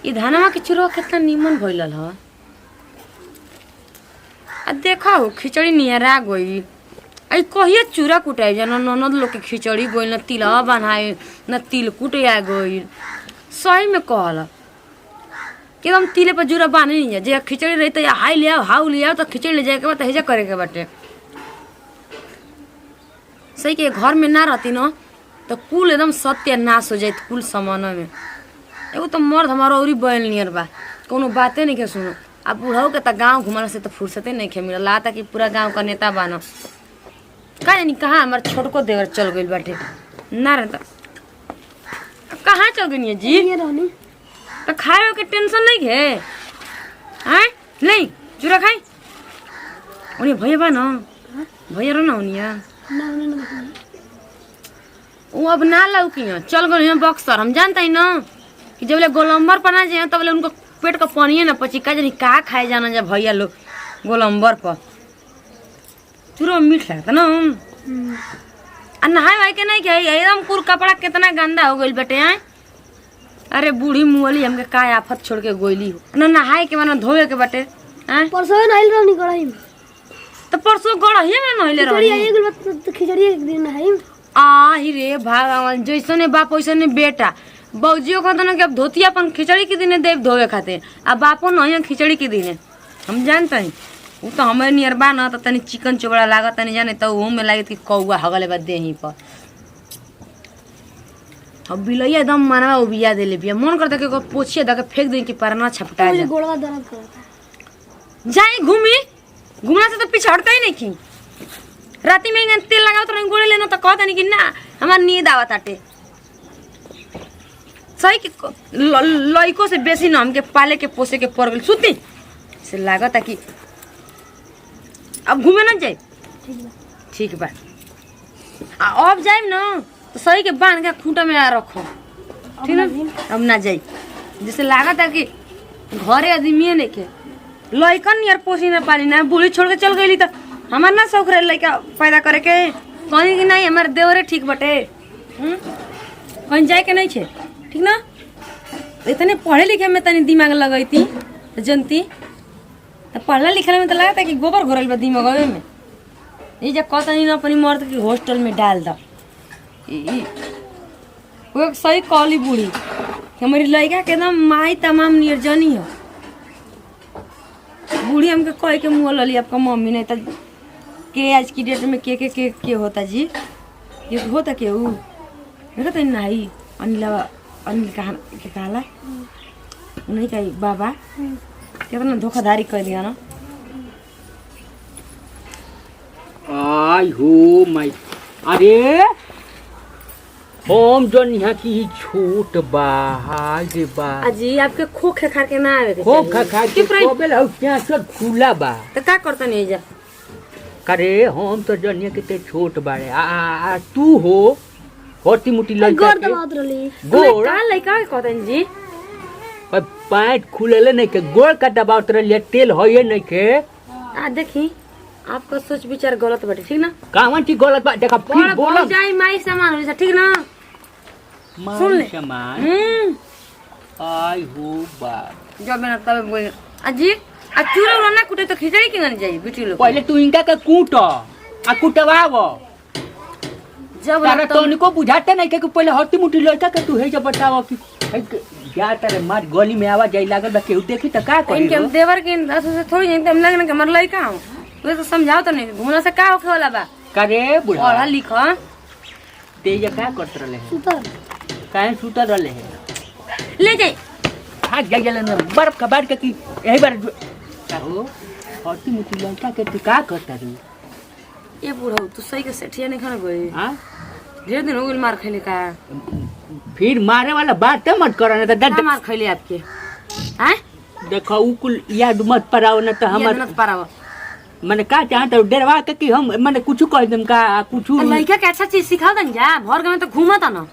ई धनवा के चूरवा कितना नीमन भइलल ह। आ देखा हो खिचड़ी नियरा गई। आई कहिए चूरा कुटाई जाना ननद लोग के खिचड़ी गई न तिलवा बनाए न तिल कुटिया गई। सही में कहला कि हम तिले पर जूरा बांध नहीं जा जे खिचड़ी रही तो हाई ले आओ हाउ ले आओ तो खिचड़ी ले जाए के बाद हेजा करे के बाटे। सही के घर में ना रहती न तो कुल एकदम सत्यानाश हो जाए कुल सामान में। एगो तो मर्द हमारा औरी बैल नियर बा कोनो बातें नहीं के सुनो। अब बूढ़ऊ के तो गाँव घुमला से तो फुर्सते नहीं खे मिलल ला कि पूरा गाँव का नेता बानो का जानी कहाँ हमार छोटको देवर चल गई बाटे ना रहता कहाँ चल गई जी। तो खाए के टेंशन नहीं है हैं नहीं चूरा खाई उन्हें भैया बा न भैया रो ना उनिया वो अब ना लौकी चल गए बक्सर। हम जानते ही ना कि जब गोलम्बर पर ना जाए तब उनको पेट का पानी ना पची का जानी का खाए जाना जब भैया लोग गोलम्बर पर चूरा मीठ लगता ना नहाए वाई के नहीं खाई एकदम कुर कपड़ा कितना गंदा हो गई बेटे हैं। अरे बूढ़ी मुअली हमके का आफत छोड़ के गोइली हो ना नहाए के माना धोए के बटे हैं। परसों नहाइल रहनी गड़ाई में तो परसों गड़ही में नहिले रहनी खिचड़ी एक दिन नहाई आही रे भगवान जैसने बाप वैसने बेटा। बौजियो कहता ना कि अब धोती अपन खिचड़ी के दिने देव धोवे खाते अब बापो नहीं खिचड़ी के दिने। हम जानते हैं वो तो हमारे नियर बा ना तो तनी चिकन चोबड़ा लागत तनी जाने तो वो में लागत कि कौआ हगले बा देही पर। अब बिलैया एकदम मनवा उबिया देले बिया मन करता कि पोछिए द के फेंक दे कि परना छपटा जाए। गोड़वा दर्द करता जाए घूमी घूमना से तो पीछे हटता ही नहीं की। राती में तेल लगाओ तो गोड़े लेना तो कहता नहीं कि ना हमार नींद आवत आटे। सही कि लइको से बेसी ना हमके पाले के पोसे के पड़ गई सुती से लागत कि अब घूमे ना जाए ठीक बा। अब जाए ना तो सही के बांध के खूंटा में आ रखो ठीक ना। अब ना जाए जैसे लागत है कि घरे आदमी नहीं के लइकन यार पोसी ना पाली ना बूढ़ी छोड़ के चल गई तो हमार ना शौक रहे लड़का पैदा करे के कहीं कि नहीं हमारे देवरे ठीक बटे कहीं जाए के नहीं छे ठीक ना। इतने पढ़े लिखे में तनी दिमाग लगई थी जनती तो पढ़ला लिखला में तो लगता है कि गोबर घोरल बा दिमाग में। ये जब कहता नहीं ना अपनी मर्द की हॉस्टल में डाल दो वो सही कॉली बूढ़ी हमारी लड़का के एकदम माई तमाम निर्जनी हो। बूढ़ी हमके कह के मुँह लली आपका मम्मी नहीं तो के आज की डेट में के होता जी ये होता के वो देखा तो नहीं अनिल के कहला नहीं कही बाबा कितना धोखाधड़ी कर दिया ना। आई हो माई अरे हम जन यहाँ की छोट बा रे बा अजी आपके खोखे खा के ना आवे के खो खा खा के कोबेल हो क्या सब खुला बा तो का करता नहीं जा करे हम तो जन यहाँ के छोट बाड़े आ तू हो होती मुटी लड़का गोड़ दबावत रहली गोड़ का लइका कहता जी पैंट खुलेले नहीं के गोड़ का दबावत रहली तेल होइए नहीं के आ देखी आपका सोच विचार गलत बाटे ठीक ना। कावन की गलत बात देखा फिर बोला जाई माई सामान हो ठीक ना सुन ले सामान आई हो बा जब मैंने तब बोल अजी आ चूरा रोना कुटे तो खिचड़ी के नहीं जाई बेटी लोग पहले तू इनका के कूट आ कुटवाव जब तारा तोनिको बुझाते नहीं के पहले हट्टी मुट्टी लड़का के तू है जब बताओ कि क्या तारे मार गली में आवाज आई लागल बा केहू देखी त का करी इनके देवर के से थोड़ी जानते हम लगन के मर लइका हूं तो समझाओ तो नहीं घूमना से का होखे वाला बा करे बुढ़ा पढ़ा लिखा तेज का करत रहले है सुतर काहे सुतर रहले है ले जाई हाथ गइल न बर्फ का बार के कि यही बार का हो हट्टी मुट्टी लड़का के तू का करता रे ये बूढ़ा तू सही के सेठिया नहीं खाना गई हां ढेर दिन हो गइल मार खइले का फिर मारे वाला बात मत करो ना का मार खइले आपके हैं देखो उ कुल याद मत पराओ ना तो हमर मत पाराव मैंने का चाहत डरवा के कि हम मैंने कुछ कह देम का कुछ लइका के अच्छा चीज सिखा दन जा भर गए तो घूमता ना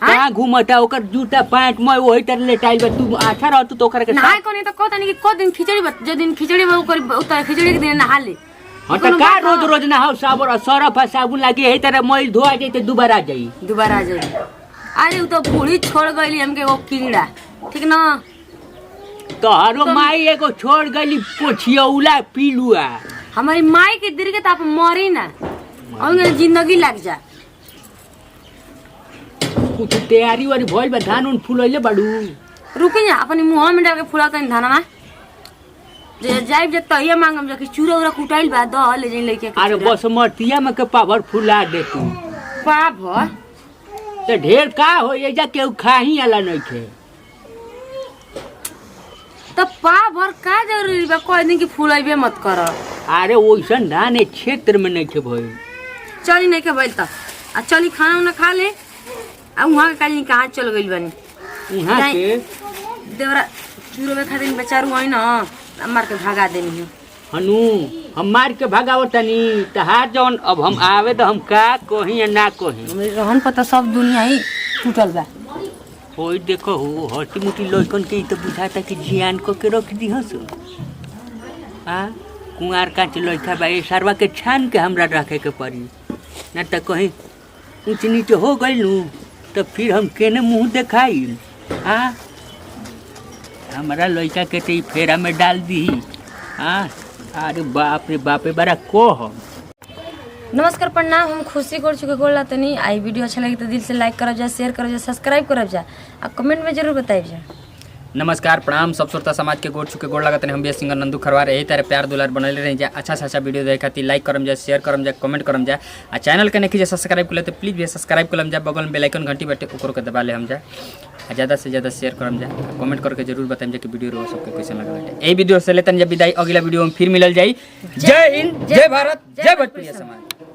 कहाँ घूमता ओकर जूता पैंट मैं वही तरह लेटाइल बा तू अच्छा रह तू तो ओकर के नहाए कोनी तो कहता नहीं कि को दिन खिचड़ी जो दिन खिचड़ी में ओकर उतर खिचड़ी के दिन नहा ले हां तो का रोज रोज ना हो साबुन सरफ साबुन लागी यही तरह मैं धोआ जाई तो दोबारा आ जाई दोबारा आ जाई। अरे वो तो बूढ़ी छोड़ गईली हमके वो कीड़ा ठीक ना तोहरो माई एगो छोड़ गली पोछियौला पीलुआ। हमारी माई के दिल के तो आप मरी ना और जिंदगी लग जा। कुछ तैयारी वाली भइल बा, धान उन फुलैले बाड़ू। रुके जा अपने मुंह में डाल के फुलाता है धानमा जे जाइब जे तहिया मांगम जा कि चूरा उरा कुटाइल बा द ले जाई लेके। अरे बस मटिया में के पावर फुला दे तू। पाभर तो ढेर का हो एजा केहू खाही आला नइखे। तो पाभर का जरूरी बा कोई दिन की फुलाइबे मत कर। अरे ओइसन धान ए क्षेत्र में नइखे भइल। चली नहीं के बैल त आ चली खाना उना खा ले। आ वहाँ के काली कहाँ चल गइल बानी उहाँ के देवरा चूरो में खातिर बेचारू आई ना मार के भगा देनी है। हनु हम मार के भगावतनी तहार जौन अब हम आवे तो हम का कहीं या ना कहीं। हमरे रहन पता सब दुनिया ही टूटल बा। होई देखो हो हटी मुटी लइकन के तो बुझाता कि जियान को के रख दी हस। आ कुंवार कांच लइका बा ए सरवा के छान के हमरा रखे के पड़ी ना त कहीं ऊंच नीच हो गइलू तो फिर हम केने मुंह देखाई। आ हमारा लइका के ते फेरा में डाल दी। हाँ अरे बाप रे बाप रे बड़ा को हम। नमस्कार प्रणाम, हम खुशी कर चुके गोल तनी आई वीडियो अच्छा लगी तो दिल से लाइक करब जा, शेयर करब जा, सब्सक्राइब करब जा और कमेंट में जरूर बताइब जा। नमस्कार प्रणाम सब श्रोता समाज के गोड़ छुके गोड़ लागत हम बेस सिंगर नंदू खरवार यही तरह प्यार दुलार बनल रही जा। अच्छा वीडियो देखे खातिर लाइक करम जा, शेयर करम जा, कमेंट करम जा। आ चैनल के नहीं सब्सक्राइब कर ले तो प्लीज भी सब्सक्राइब करम जा। बगल में बेल आइकन घंटी बैठे ओकरो के दबा ले हम जा। ज़्यादा से ज़्यादा शेयर करम जा, कमेंट करके जरूर बताएं जा कि वीडियो रो सबके कैसे लगा बैठे। यही वीडियो से लेते हैं जब विदाई, अगला वीडियो में फिर मिलल जाई। जय हिंद, जय भारत, जय भोजपुरी समाज।